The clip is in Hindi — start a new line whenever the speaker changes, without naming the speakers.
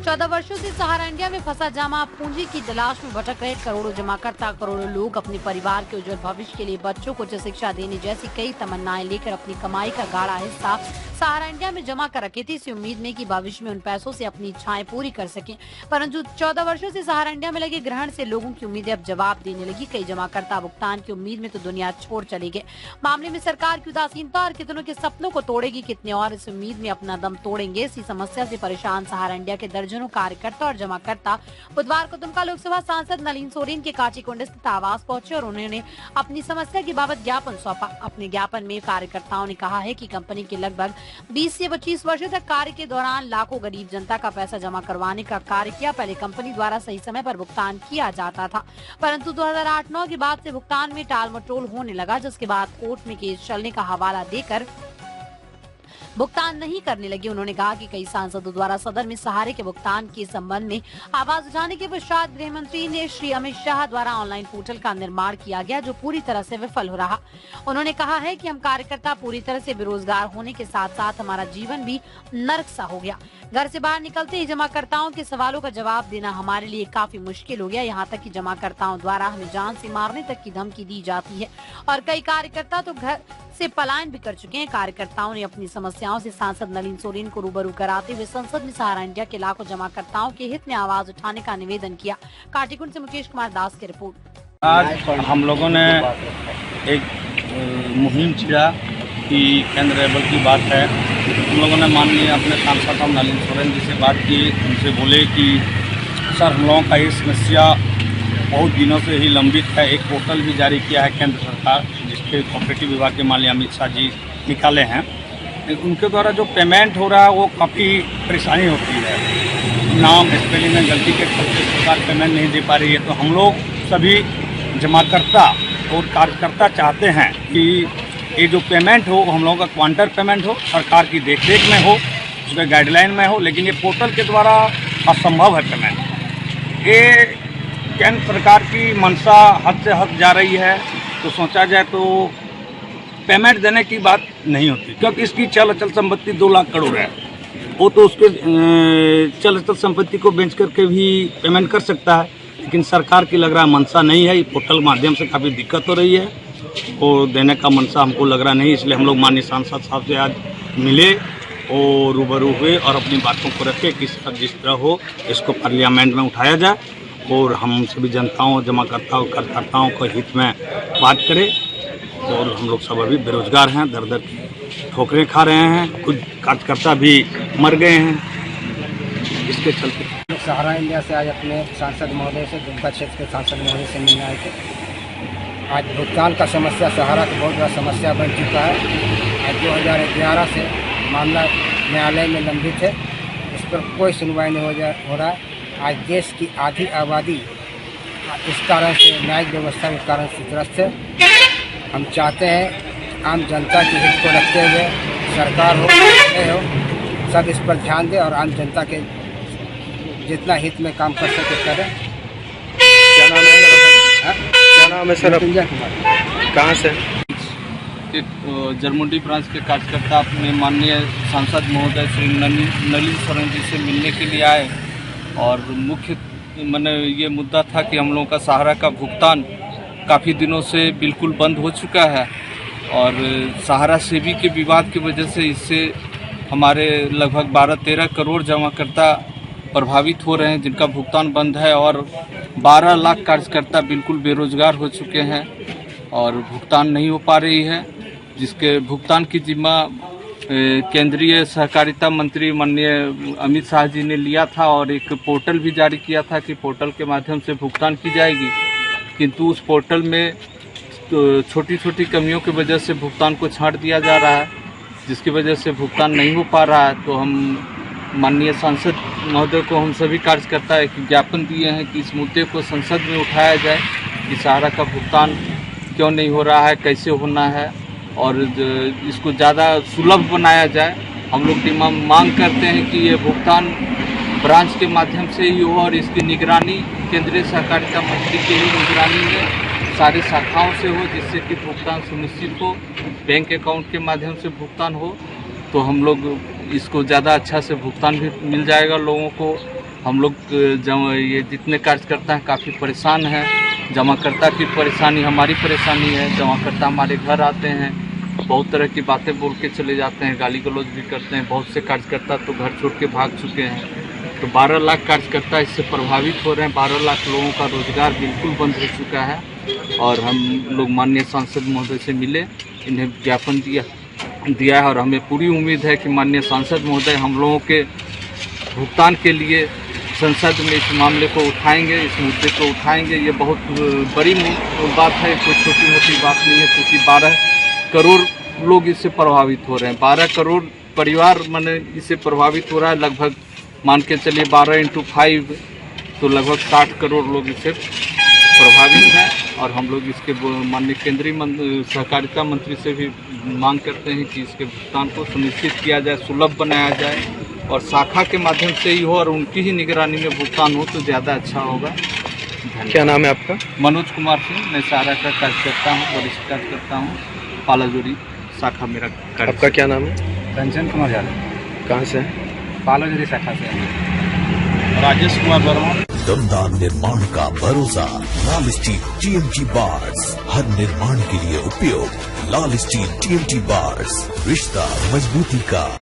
14 वर्षों से सहारा इंडिया में फंसा जमा पूंजी की तलाश में भटक रहे करोड़ों जमाकर्ता, करोड़ों लोग अपने परिवार के उज्जवल भविष्य के लिए बच्चों को उच्च शिक्षा देने जैसी कई तमन्नाएं लेकर अपनी कमाई का गाढ़ा हिस्सा सहारा इंडिया में जमा कर रखे थे, इसी उम्मीद में कि भविष्य में उन पैसों से अपनी इच्छाएं पूरी कर सकें। परंतु 14 वर्षों से सहारा इंडिया में लगे ग्रहण से लोगों की उम्मीदें अब जवाब देने लगी। कई जमाकर्ता भुगतान की उम्मीद में तो दुनिया छोड़ चले गए। मामले में सरकार की उदासीनता और कितनों के सपनों को तोड़ेगी, कितने और इस उम्मीद में अपना दम तोड़ेंगे। इसी समस्या से परेशान सहारा इंडिया के दर्जनों कार्यकर्ता और जमाकर्ता बुधवार को दुमका लोकसभा सांसद नलिन सोरेन के काचीकुंड स्थित आवास पहुंचे और उन्होंने अपनी समस्या की बाबत ज्ञापन सौंपा। अपने ज्ञापन में कार्यकर्ताओं ने कहा है कि कंपनी के लगभग 20 से 25 वर्षों तक कार्य के दौरान लाखों गरीब जनता का पैसा जमा करवाने का कार्य किया। पहले कंपनी द्वारा सही समय पर भुगतान किया जाता था, परंतु 2008-9 के बाद से भुगतान में टाल मटोल होने लगा, जिसके बाद कोर्ट में केस चलने का हवाला देकर भुगतान नहीं करने लगे। उन्होंने कहा कि कई सांसदों द्वारा सदन में सहारे के भुगतान के संबंध में आवाज उठाने के पश्चात गृह मंत्री ने श्री अमित शाह द्वारा ऑनलाइन पोर्टल का निर्माण किया गया, जो पूरी तरह से विफल हो रहा। उन्होंने कहा है कि हम कार्यकर्ता पूरी तरह से बेरोजगार होने के साथ साथ हमारा जीवन भी नर्क सा हो गया। घर से बाहर निकलते ही जमाकर्ताओं के सवालों का जवाब देना हमारे लिए काफी मुश्किल हो गया। यहाँ तक कि जमाकर्ताओं द्वारा हमें जान से मारने तक की धमकी दी जाती है और कई कार्यकर्ता तो घर से पलायन भी कर चुके हैं। कार्यकर्ताओं ने अपनी समस्याओं से सांसद नलिन सोरेन को रूबरू कराते हुए संसद में सहारा इंडिया के लाखों जमाकर्ताओं के हित में आवाज उठाने का निवेदन किया। काटीकुंड से मुकेश कुमार दास की रिपोर्ट।
आज हम लोगों ने एक मुहिम छेड़ा कि केंद्र लेवल की बात है। हम लोगों ने माननीय अपने सांसद हम नलिन सोरेन जी से बात की, उनसे बोले कि सर हम लोगों का ये समस्या बहुत दिनों से ही लंबित है। एक पोर्टल भी जारी किया है केंद्र सरकार, जिसके कोऑपरेटिव विभाग के माननीय अमित शाह जी निकाले हैं। उनके द्वारा जो पेमेंट हो रहा है वो काफ़ी परेशानी होती है। नाम स्पेलिंग में गलती के चलते सरकार पेमेंट नहीं दे पा रही है। तो हम लोग सभी जमाकर्ता और कार्यकर्ता चाहते हैं कि ये जो पेमेंट हो हम लोगों का क्वांटर पेमेंट हो, सरकार की देखरेख में हो, उसके गाइडलाइन में हो, लेकिन ये पोर्टल के द्वारा असंभव है पेमेंट। ये केंद्र सरकार की मंशा हद से हद जा रही है। तो सोचा जाए तो पेमेंट देने की बात नहीं होती, क्योंकि इसकी चल अचल संपत्ति 2 लाख करोड़ है। वो तो उसके चल अचल संपत्ति को बेच करके भी पेमेंट कर सकता है, लेकिन सरकार की लग रहा है मंशा नहीं है। ये पोर्टल माध्यम से काफ़ी दिक्कत हो रही है, वो देने का मंशा हमको लग रहा नहीं। इसलिए हम लोग माननीय सांसद साहब से आज मिले और रूबरू हुए और अपनी बातों को रखे कि जिस तरह हो इसको पार्लियामेंट में उठाया जाए और हम सभी जनताओं, जमाकर्ताओं, कार्यकर्ताओं के हित में बात करें। और हम लोग सब अभी बेरोजगार हैं, दर दर की ठोकरें खा रहे हैं, कुछ कार्यकर्ता भी मर गए हैं इसके चलते।
सहारा इंडिया से आज अपने सांसद महोदय से, दुमका क्षेत्र के सांसद महोदय से मिलने आए थे। आज भुगतान का समस्या सहारा की बहुत बड़ा समस्या बन चुका है। आज 2011 से मामला न्यायालय में लंबित है, इस पर कोई सुनवाई नहीं हो रहा है। आज देश की आधी आबादी इस कारण से, न्यायिक व्यवस्था के कारण से त्रस्त है। हम चाहते हैं आम जनता के हित को रखते हुए सरकार हो सब इस पर ध्यान दें और आम जनता के जितना हित में काम कर सके करें।
क्या नाम है? क्या नाम है सर? कहाँ से?
जरमुंडी ब्रांच के कार्यकर्ता अपने माननीय सांसद महोदय श्री नलिन सोरेन जी से मिलने के लिए आए और मुख्य ये मुद्दा था कि हम लोगों का सहारा का भुगतान काफ़ी दिनों से बिल्कुल बंद हो चुका है और सहारा सेवी के विवाद की वजह से इससे हमारे लगभग 12-13 करोड़ जमाकर्ता प्रभावित हो रहे हैं, जिनका भुगतान बंद है और 12 लाख कार्यकर्ता बिल्कुल बेरोजगार हो चुके हैं और भुगतान नहीं हो पा रही है, जिसके भुगतान की जिम्मा केंद्रीय सहकारिता मंत्री माननीय अमित शाह जी ने लिया था और एक पोर्टल भी जारी किया था कि पोर्टल के माध्यम से भुगतान की जाएगी। किंतु उस पोर्टल में छोटी छोटी कमियों की वजह से भुगतान को छांट दिया जा रहा है, जिसकी वजह से भुगतान नहीं हो पा रहा है। तो हम माननीय सांसद महोदय को हम सभी कार्यकर्ता एक ज्ञापन दिए हैं कि इस मुद्दे को संसद में उठाया जाए कि सहारा का भुगतान क्यों नहीं हो रहा है, कैसे होना है और इसको ज़्यादा सुलभ बनाया जाए। हम लोग मांग करते हैं कि ये भुगतान ब्रांच के माध्यम से ही हो और इसकी निगरानी केंद्रीय सहकारिता मंत्री की ही निगरानी में सारी शाखाओं से हो, जिससे कि भुगतान सुनिश्चित हो, बैंक अकाउंट के माध्यम से भुगतान हो। तो हम लोग इसको ज़्यादा अच्छा से भुगतान भी मिल जाएगा लोगों को हम लोग ये जितने कार्यकर्ता हैं काफ़ी परेशान हैं। जमाकर्ता की परेशानी हमारी परेशानी है। जमाकर्ता हमारे घर आते हैं, बहुत तरह की बातें बोल के चले जाते हैं, गाली गलौज भी करते हैं। बहुत से कार्यकर्ता तो घर छोड़ के भाग चुके हैं। तो 12 लाख कार्यकर्ता इससे प्रभावित हो रहे हैं। 12 लाख लोगों का रोजगार बिल्कुल बंद हो चुका है। और हम लोग माननीय सांसद महोदय से मिले, इन्हें ज्ञापन दिया है और हमें पूरी उम्मीद है कि माननीय सांसद महोदय हम लोगों के भुगतान के लिए संसद में इस मामले को उठाएंगे, इस मुद्दे को उठाएंगे। ये बहुत बड़ी बात है, कोई छोटी मोटी बात नहीं है, क्योंकि 12 करोड़ लोग इससे प्रभावित हो रहे हैं। 12 करोड़ परिवार माने इससे प्रभावित हो रहा है। लगभग मान के चलिए 12 × 5 तो लगभग 60 करोड़ लोग इससे प्रभावित हैं। और हम लोग इसके माननीय केंद्रीय सहकारिता मंत्री से भी मांग करते हैं कि इसके भुगतान को सुनिश्चित किया जाए, सुलभ बनाया जाए और शाखा के माध्यम से ही हो और उनकी ही निगरानी में भुगतान हो तो ज़्यादा अच्छा होगा।
क्या नाम है आपका?
मनोज कुमार सिंह, मैं सारा का कार्यकर्ता हूँ, वरिष्ठ कार्यकर्ता हूँ, पालाजोरी शाखा मेरा कार्य।
आपका क्या नाम है?
कंचन कुमार यादव।
कहाँ से?
पालाजोरी शाखा से।
राजेश कुमार वर्मा।
दमदार निर्माण का भरोसा लाल स्टील TMT बार्स, हर निर्माण के लिए उपयोग। लाल स्टील TMT बार्स, रिश्ता मजबूती का।